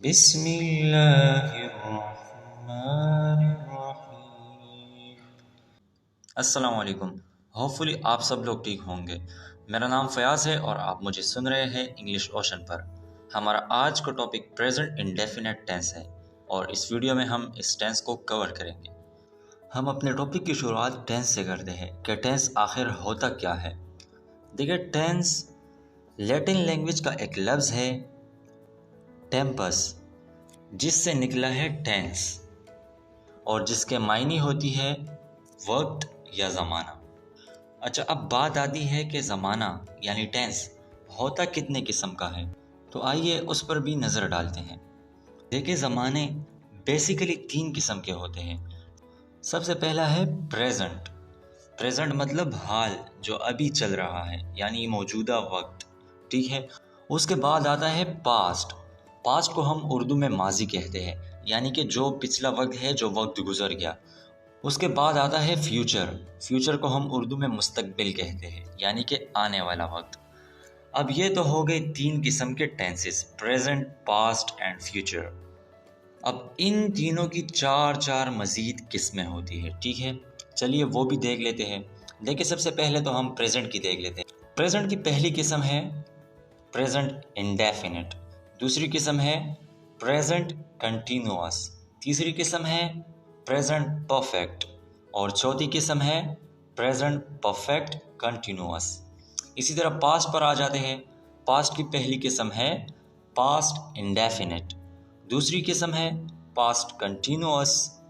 बिस्मिल्लाहिर्रहमानिर्रहीम। अस्सलाम वालेकुम। होपफुली आप सब लोग ठीक होंगे। मेरा नाम फयाज है और आप मुझे सुन रहे हैं इंग्लिश ओशन पर। हमारा आज का टॉपिक प्रेजेंट इंडेफिनेट टेंस है और इस वीडियो में हम इस टेंस को कवर करेंगे। हम अपने टॉपिक की शुरुआत टेंस से करते हैं कि टेंस आखिर होता क्या है। देखिए, टेंस लैटिन लैंग्वेज का एक लफ्ज़ है टेम्पस, जिससे निकला है टेंस और जिसके मायने होती है वक्त या ज़माना। अच्छा, अब बात आती है कि ज़माना यानी टेंस होता कितने किस्म का है, तो आइए उस पर भी नज़र डालते हैं। देखिए, ज़माने बेसिकली 3 किस्म के होते हैं। सबसे पहला है प्रेजेंट। प्रेजेंट मतलब हाल, जो अभी चल रहा है, यानी मौजूदा वक्त। ठीक है। उसके बाद आता है पास्ट। पास्ट को हम उर्दू में माजी कहते हैं, यानी कि जो पिछला वक्त है, जो वक्त गुजर गया। उसके बाद आता है फ्यूचर। फ्यूचर को हम उर्दू में मुस्तकबिल कहते हैं, यानी कि आने वाला वक्त। अब ये तो हो गए 3 किस्म के tenses, present, past and future. अब इन तीनों की चार चार मज़ीद किस्में होती है। ठीक है, चलिए वो भी देख लेते हैं। देखिए, सबसे पहले तो हम प्रेजेंट की देख लेते हैं। प्रेजेंट की पहली किस्म है प्रेजेंट इंडेफिनिट। दूसरी किस्म है प्रेजेंट कंटिन्यूअस। तीसरी किस्म है प्रेजेंट परफेक्ट और चौथी किस्म है प्रेजेंट परफेक्ट कंटिन्यूअस। इसी तरह पास्ट पर आ जाते हैं। पास्ट की पहली किस्म है पास्ट इंडेफिनिट। दूसरी किस्म है past continuous,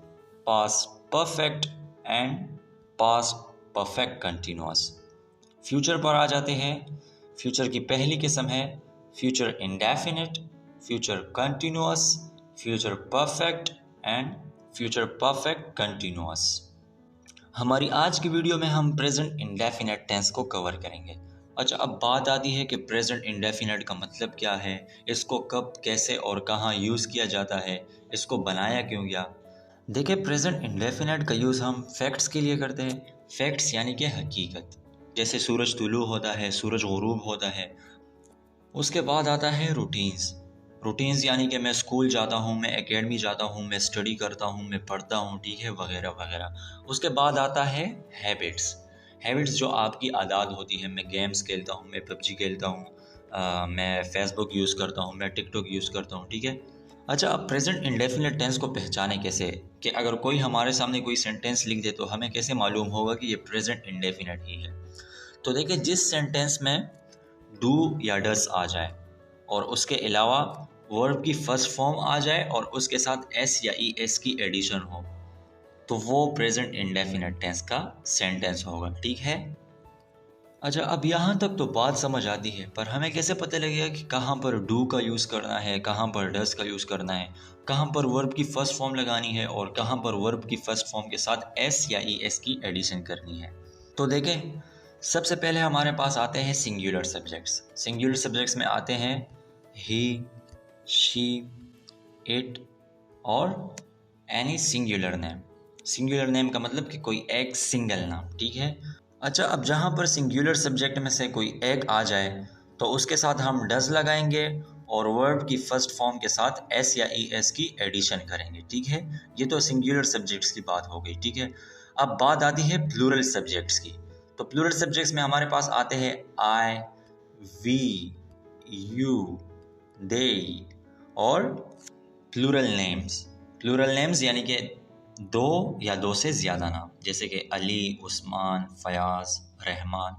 past perfect and past perfect continuous. Future पर आ जाते हैं। फ्यूचर की पहली किस्म है future indefinite, future continuous, future perfect and future perfect continuous. हमारी आज की वीडियो में हम प्रेजेंट इंडेफिनेट टेंस को कवर करेंगे। अच्छा, अब बात आती है कि प्रेजेंट इंडेफिनेट का मतलब क्या है, इसको कब, कैसे और कहाँ यूज़ किया जाता है, इसको बनाया क्यों गया। देखिए, प्रेजेंट इंडेफिनेट का यूज़ हम फैक्ट्स के लिए करते हैं। फैक्ट्स यानी कि हकीकत, जैसे सूरज तुलू होता है, सूरज गुरूब होता है। उसके बाद आता है रूटीन्स। रूटीन्स यानी कि मैं स्कूल जाता हूँ, मैं एकेडमी जाता हूँ, मैं स्टडी करता हूँ, मैं पढ़ता हूँ, ठीक है, वगैरह वगैरह। उसके बाद आता है हैबिट्स। हैबिट्स जो आपकी आदत होती है, मैं गेम्स खेलता हूँ, मैं पबजी खेलता हूँ, मैं फेसबुक यूज़ करता हूँ, मैं टिकटॉक यूज़ करता हूँ, ठीक है। अच्छा, अब प्रेजेंट इंडेफिनिट टेंस को पहचाने कैसे, कि अगर कोई हमारे सामने कोई सेंटेंस लिख दे तो हमें कैसे मालूम होगा कि ये प्रेजेंट इंडेफिनिट ही है। तो देखिए, जिस सेंटेंस में डू या डस आ जाए और उसके अलावा वर्ब की फर्स्ट फॉर्म आ जाए और उसके साथ एस या ई एस की एडिशन हो, तो वो प्रेजेंट इंडेफिनिट टेंस का सेंटेंस होगा। ठीक है। अच्छा, अब यहाँ तक तो बात समझ आती है, पर हमें कैसे पता लगेगा कि कहाँ पर डू का यूज़ करना है, कहाँ पर डस का यूज़ करना है, कहाँ पर वर्ब की फर्स्ट फॉर्म लगानी है और कहाँ पर वर्ब की फर्स्ट फॉर्म के साथ एस या ई एस की एडिशन करनी है। तो देखें, सबसे पहले हमारे पास आते हैं सिंगुलर सब्जेक्ट्स। सिंगुलर सब्जेक्ट्स में आते हैं ही, शी, इट और any singular name. Singular name का मतलब कि कोई एक सिंगल नाम। ठीक है। अच्छा, अब जहाँ पर सिंगुलर सब्जेक्ट में से कोई एक आ जाए तो उसके साथ हम डज लगाएंगे और वर्ब की फर्स्ट फॉर्म के साथ एस या ई एस की एडिशन करेंगे। ठीक है, ये तो सिंगुलर सब्जेक्ट्स की बात हो गई। ठीक है। अब बात आती है प्लूरल सब्जेक्ट्स की। तो प्लूरल सब्जेक्ट्स में हमारे पास आते हैं आई, वी, यू, दे और प्लूरल नेम्स। प्लूरल नेम्स यानी कि दो या दो से ज़्यादा नाम, जैसे कि अली, उस्मान, फयाज, रहमान।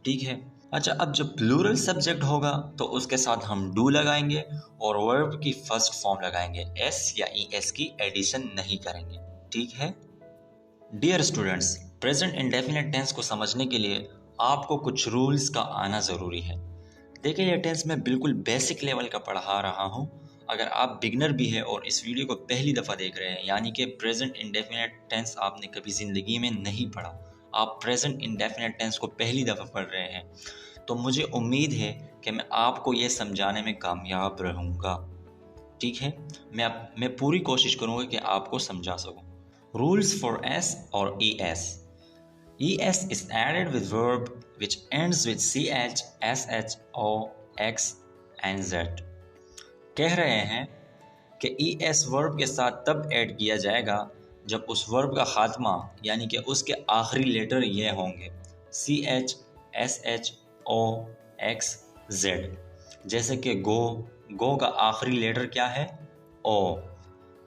ठीक है। अच्छा, अब जब प्लूरल सब्जेक्ट होगा तो उसके साथ हम डू लगाएंगे और वर्ब की फर्स्ट फॉर्म लगाएंगे, एस या ई एस की एडिशन नहीं करेंगे। ठीक है। Dear students, present indefinite tense को समझने के लिए आपको कुछ रूल्स का आना ज़रूरी है। देखिए, ये टेंस मैं बिल्कुल बेसिक लेवल का पढ़ा रहा हूँ। अगर आप बिगनर भी है और इस वीडियो को पहली दफ़ा देख रहे हैं, यानी कि प्रेजेंट इंडेफिनिट टेंस आपने कभी ज़िंदगी में नहीं पढ़ा, आप प्रेजेंट इंडेफिनिट टेंस को पहली दफ़ा पढ़ रहे हैं, तो मुझे उम्मीद है कि मैं आपको ये समझाने में कामयाब रहूँगा। ठीक है। मैं पूरी कोशिश करूँगा कि आपको समझा सकूँ। रूल्स फॉर एस और E S. ES is added with verb which ends with CH, SH, O, X and Z. कह रहे हैं कि ई एस वर्ब के साथ तब ऐड किया जाएगा जब उस वर्ब का खात्मा यानी कि उसके आखिरी लेटर ये होंगे CH SH O X Z। जैसे कि गो का आखिरी लेटर क्या है O,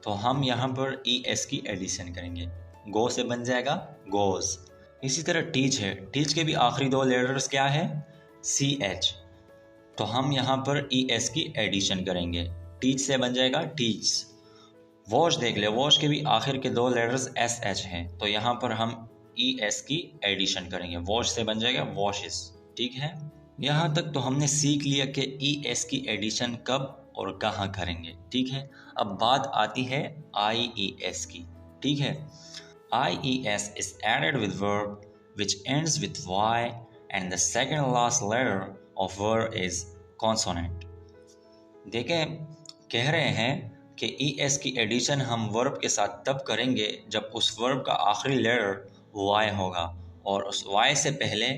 तो हम यहाँ पर ES की एडिशन करेंगे, गो से बन जाएगा गोज। इसी तरह टीच के भी आखिरी दो लेटर्स क्या है CH, तो हम यहाँ पर ES की एडिशन करेंगे, टीच से बन जाएगा टीच। वॉश देख ले, वॉश के भी आखिर के दो लेटर्स SH हैं, तो यहाँ पर हम ES की एडिशन करेंगे, वॉश से बन जाएगा वॉशेस। ठीक है, यहाँ तक तो हमने सीख लिया कि ES की एडिशन कब और कहाँ करेंगे। ठीक है, अब बात आती है IES की। ठीक है, IES is added with verb which ends with Y and the second last letter of verb is consonant। देखें, कह रहे हैं कि ES की एडिशन हम वर्ब के साथ तब करेंगे जब उस वर्ब का आखिरी लेटर Y होगा और उस Y से पहले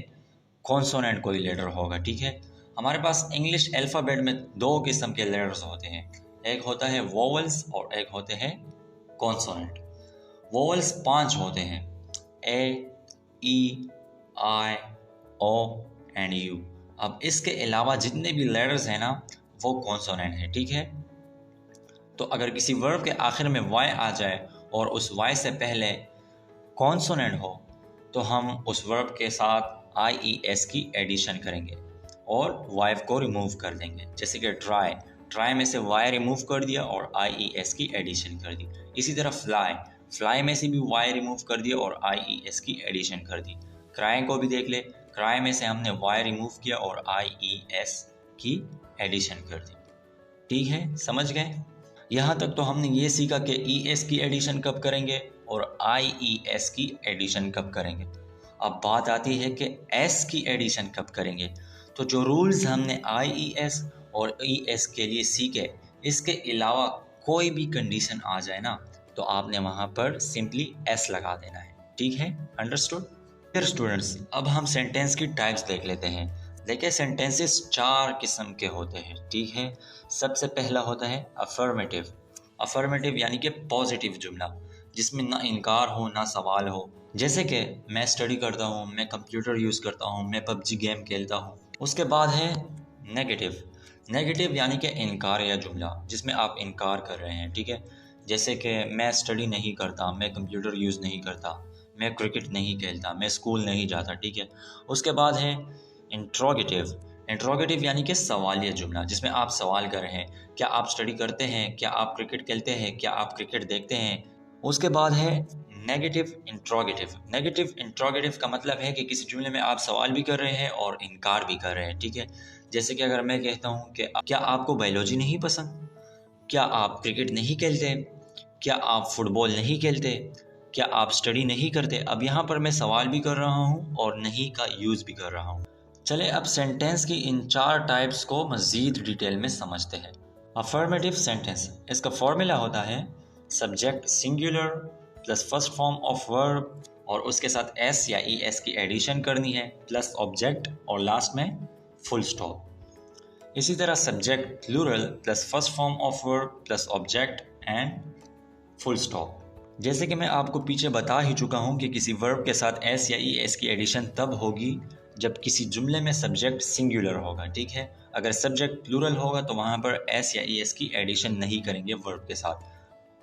कॉन्सोनेंट कोई लेटर होगा। ठीक है, हमारे पास इंग्लिश अल्फ़ाबेट में दो किस्म के लेटर्स होते हैं, एक होता है वोवल्स और एक होते हैं कॉन्सोनेंट। वोवल्स 5 होते हैं, A, E, I, O and U। अब इसके अलावा जितने भी लेटर्स हैं ना वो कॉन्सोनेंट है। ठीक है, तो अगर किसी वर्ब के आखिर में Y आ जाए और उस Y से पहले कॉन्सोनेंट हो तो हम उस वर्ब के साथ IES की एडिशन करेंगे और Y को रिमूव कर देंगे। जैसे कि ट्राई में से Y रिमूव कर दिया और IES की एडिशन कर दी। इसी तरह फ्लाई में से भी Y रिमूव कर दिया और IES की एडिशन कर दी। क्राई को भी देख ले, क्राई में से हमने Y रिमूव किया और IES की एडिशन कर दी। ठीक है, समझ गए? यहाँ तक तो हमने ये सीखा कि ES की एडिशन कब करेंगे और IES की एडिशन कब करेंगे। अब बात आती है कि S की एडिशन कब करेंगे। तो जो रूल्स हमने IES और ES के लिए सीखे, इसके अलावा कोई भी कंडीशन आ जाए ना तो आपने वहाँ पर सिंपली S लगा देना है। ठीक है, अंडरस्टूड? फिर स्टूडेंट्स, अब हम सेंटेंस की टाइप्स देख लेते हैं। देखिए, सेंटेंसेस 4 किस्म के होते हैं। ठीक है, सबसे पहला होता है अफर्मेटिव यानी कि पॉजिटिव जुमला, जिसमें ना इनकार हो ना सवाल हो। जैसे कि मैं स्टडी करता हूँ, मैं कंप्यूटर यूज़ करता हूँ, मैं PUBG गेम खेलता हूँ। उसके बाद है नेगेटिव यानी कि इनकारिया जुमला, जिसमें आप इनकार कर रहे हैं। ठीक है, जैसे कि मैं स्टडी नहीं करता, मैं कंप्यूटर यूज़ नहीं करता, मैं क्रिकेट नहीं खेलता, मैं स्कूल नहीं जाता। ठीक है, उसके बाद है इंट्रोगेटिव यानी कि सवालिया जुमला, जिसमें आप सवाल कर रहे हैं, क्या आप स्टडी करते हैं, क्या आप क्रिकेट खेलते हैं, क्या आप क्रिकेट देखते हैं। उसके बाद है नेगेटिव इंट्रोगेटिव का मतलब है कि किसी जुमले में आप सवाल भी कर रहे हैं और इनकार भी कर रहे हैं। ठीक है, जैसे कि अगर मैं कहता हूँ कि क्या आपको बायोलॉजी नहीं पसंद, क्या आप क्रिकेट नहीं खेलते, क्या आप फुटबॉल नहीं खेलते, क्या आप स्टडी नहीं करते। अब यहाँ पर मैं सवाल भी कर रहा हूँ और नहीं का यूज़ भी कर रहा हूँ। चले अब सेंटेंस की इन 4 टाइप्स को मज़ीद डिटेल में समझते हैं। अफर्मेटिव सेंटेंस, इसका फॉर्मूला होता है subject singular plus first form of verb और उसके साथ S या ES की एडिशन करनी है प्लस ऑब्जेक्ट और लास्ट में फुल स्टॉप। इसी तरह subject plural plus first form of verb plus object and full stop. जैसे कि मैं आपको पीछे बता ही चुका हूँ कि किसी वर्ब के साथ S या ES की एडिशन तब होगी जब किसी जुमले में सब्जेक्ट सिंगुलर होगा। ठीक है, अगर सब्जेक्ट प्लूरल होगा तो वहाँ पर S या ES की एडिशन नहीं करेंगे वर्ब के साथ।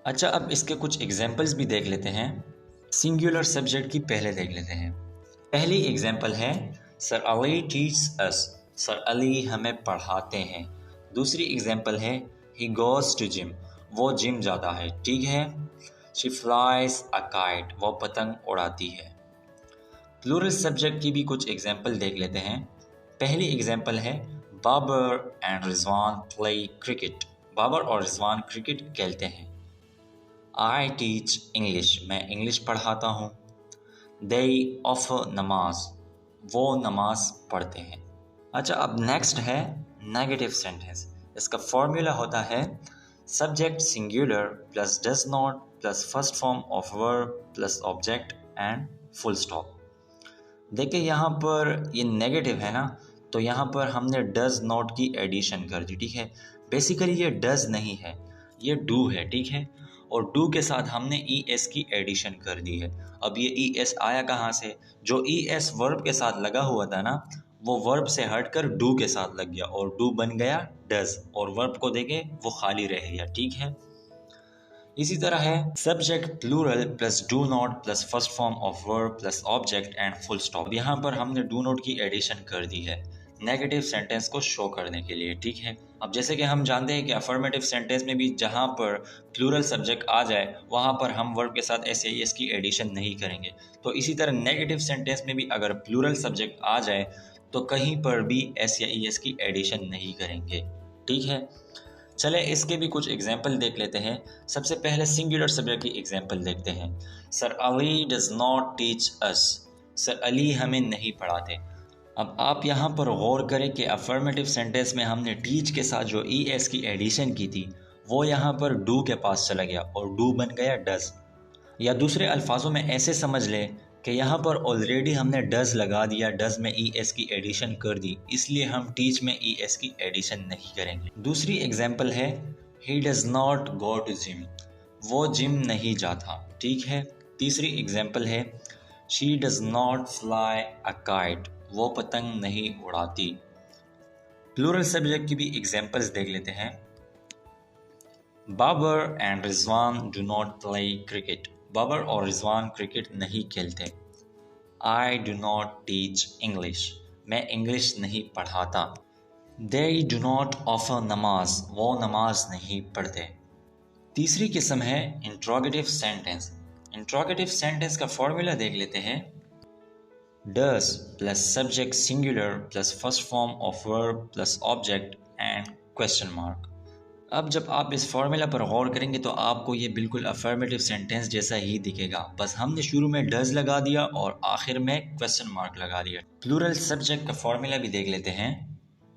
अच्छा, अब इसके कुछ एग्जाम्पल्स भी देख लेते हैं। सिंगुलर सब्जेक्ट की पहले देख लेते हैं। पहली एग्जाम्पल है सर अली टीच अस, सर अली हमें पढ़ाते हैं। दूसरी एग्जाम्पल है ही गोज टू जिम, वो जिम जाता है। ठीक है, शी फ्लाइज अ काइट, वो पतंग उड़ाती है। प्लूरल सब्जेक्ट की भी कुछ एग्जाम्पल देख लेते हैं। पहली एग्जाम्पल है Babar and Rizwan play cricket, Babar और रिजवान क्रिकेट खेलते हैं। आई टीच इंग्लिश, मैं इंग्लिश पढ़ाता हूँ। दे ऑफर नमाज, वो नमाज पढ़ते हैं। अच्छा, अब नेक्स्ट है नेगेटिव सेंटेंस। इसका फॉर्मूला होता है subject singular plus does not plus first form of verb plus object and full stop. देखिए, यहाँ पर ये नेगेटिव है ना, तो यहाँ पर हमने डज नॉट की एडिशन कर दी। ठीक है, बेसिकली ये डज नहीं है, ये डू है, ठीक है। और डू के साथ हमने ई एस की एडिशन कर दी है। अब ये ई एस आया कहाँ से? जो ई एस वर्ब के साथ लगा हुआ था ना, वो वर्ब से हटकर डू के साथ लग गया और डू बन गया डज, और वर्ब को देखे वो खाली रह गया, ठीक है। इसी तरह है subject plural plus do not plus first form of verb plus object and full stop. यहाँ पर हमने डू नॉट की एडिशन कर दी है नेगेटिव सेंटेंस को शो करने के लिए, ठीक है। अब जैसे कि हम जानते हैं कि अफर्मेटिव सेंटेंस में भी जहाँ पर प्लूरल सब्जेक्ट आ जाए वहाँ पर हम वर्ब के साथ एस या एस की एडिशन नहीं करेंगे। तो इसी तरह नेगेटिव सेंटेंस में भी अगर प्लूरल सब्जेक्ट आ जाए तो कहीं पर भी एस या एस की एडिशन नहीं करेंगे, ठीक है। चले इसके भी कुछ एग्जाम्पल देख लेते हैं। सबसे पहले सिंगुलर सब्जेक्ट की एग्जाम्पल देखते हैं। Sir Ali does not teach us. Sir Ali हमें नहीं पढ़ाते। अब आप यहाँ पर गौर करें कि अफर्मेटिव सेंटेंस में हमने टीच के साथ जो ई एस की एडिशन की थी वो यहाँ पर डू के पास चला गया और डू बन गया डज। या दूसरे अल्फाजों में ऐसे समझ लें कि यहाँ पर ऑलरेडी हमने डज लगा दिया, डज में ई एस की एडिशन कर दी, इसलिए हम टीच में ई एस की एडिशन नहीं करेंगे। दूसरी एग्जाम्पल है he does not go to gym. वो जिम नहीं जाता, ठीक है। तीसरी एग्जाम्पल है she does not fly a kite. वो पतंग नहीं उड़ाती। प्लूरल सब्जेक्ट की भी एग्जाम्पल्स देख लेते हैं। Babar and Rizwan do not play cricket. Babar और रिजवान क्रिकेट नहीं खेलते। I do not teach English. मैं इंग्लिश नहीं पढ़ाता। दे डू नॉट ऑफर नमाज। वो नमाज नहीं पढ़ते। तीसरी किस्म है इंट्रोगेटिव सेंटेंस। इंट्रोगेटिव सेंटेंस का फॉर्मूला देख लेते हैं। Does plus subject singular plus first form of verb plus object and question mark. अब जब आप इस फॉर्मूला पर गौर करेंगे तो आपको ये बिल्कुल अफर्मेटिव सेंटेंस जैसा ही दिखेगा, बस हमने शुरू में डज लगा दिया और आखिर में क्वेश्चन मार्क लगा दिया। प्लूरल सब्जेक्ट का फॉर्मूला भी देख लेते हैं।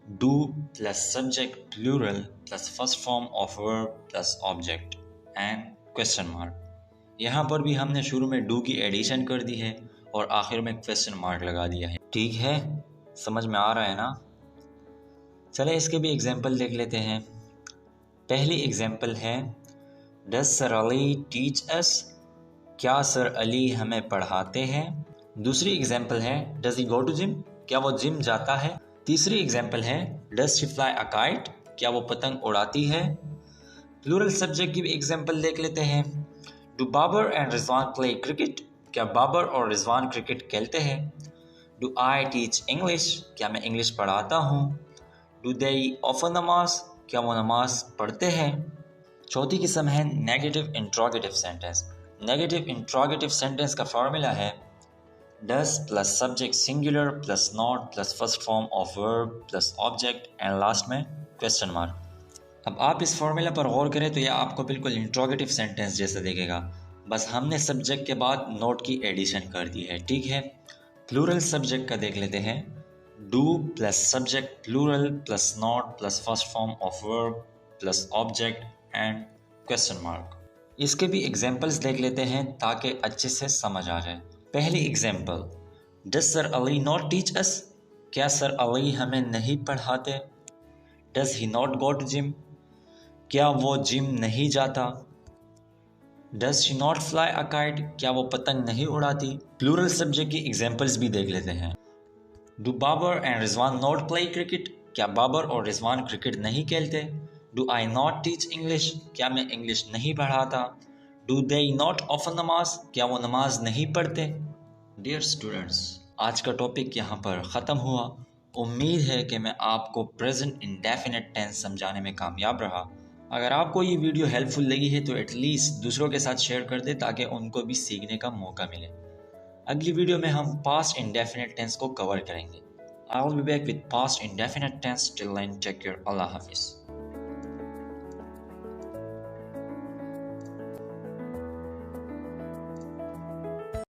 Do plus subject plural plus first form of verb plus object and question mark. यहाँ पर भी हमने शुरू में डू की एडिशन कर दी है और आखिर में क्वेश्चन मार्क लगा दिया है, ठीक है। समझ में आ रहा है ना? चले इसके भी एग्जाम्पल देख लेते हैं। पहली एग्जाम्पल है does sir Ali teach us. क्या सर अली हमें पढ़ाते हैं। दूसरी एग्जाम्पल है does he go to gym. क्या वो जिम जाता है। तीसरी एग्जाम्पल है does she fly a kite. क्या वो पतंग उड़ाती है। प्लूरल सब्जेक्ट की भी एग्जाम्पल देख लेते हैं। Do Babar and Rizwan play cricket. क्या बाबर और रिजवान क्रिकेट खेलते हैं। Do I teach English. क्या मैं इंग्लिश पढ़ाता हूँ। डू दे ऑफर नमाज। क्या वो नमाज पढ़ते हैं। चौथी किस्म है negative interrogative sentence. Negative interrogative sentence का फॉर्मूला है does plus subject singular plus not plus first form of verb plus object and last में क्वेश्चन मार्क। अब आप इस फॉर्मूला पर गौर करें तो यह आपको बिल्कुल इंट्रोगेटिव सेंटेंस जैसा दिखेगा, बस हमने सब्जेक्ट के बाद नोट की एडिशन कर दी है, ठीक है। प्लूरल सब्जेक्ट का देख लेते हैं। Do plus subject plural plus not plus first form of verb plus object and question mark. इसके भी एग्जाम्पल्स देख लेते हैं ताकि अच्छे से समझ आ जाए। पहली example does sir Ali not teach us. क्या सर अली हमें नहीं पढ़ाते। Does he not go to gym. क्या वो जिम नहीं जाता। Does she not fly a kite. क्या वो पतंग नहीं उड़ाती। प्लूरल सब्जेक्ट की एग्जाम्पल्स भी देख लेते हैं। Do Babar and Rizwan not play cricket. क्या बाबर और रिजवान क्रिकेट नहीं खेलते। Do I not teach English. क्या मैं इंग्लिश नहीं पढ़ाता। डू दे नॉट ऑफर नमाज। क्या वो नमाज नहीं पढ़ते। डियर स्टूडेंट्स, आज का टॉपिक यहाँ पर ख़त्म हुआ। उम्मीद है कि मैं आपको प्रेजेंट इंडेफिनिट टेंस समझाने में कामयाब रहा। अगर आपको ये वीडियो हेल्पफुल लगी है तो एटलीस्ट दूसरों के साथ शेयर कर दे ताकि उनको भी सीखने का मौका मिले। अगली वीडियो में हम पास्ट इंडेफिनिट टेंस को कवर करेंगे। I will be back with past indefinite tense. Till then take care. अल्लाह हाफिज़।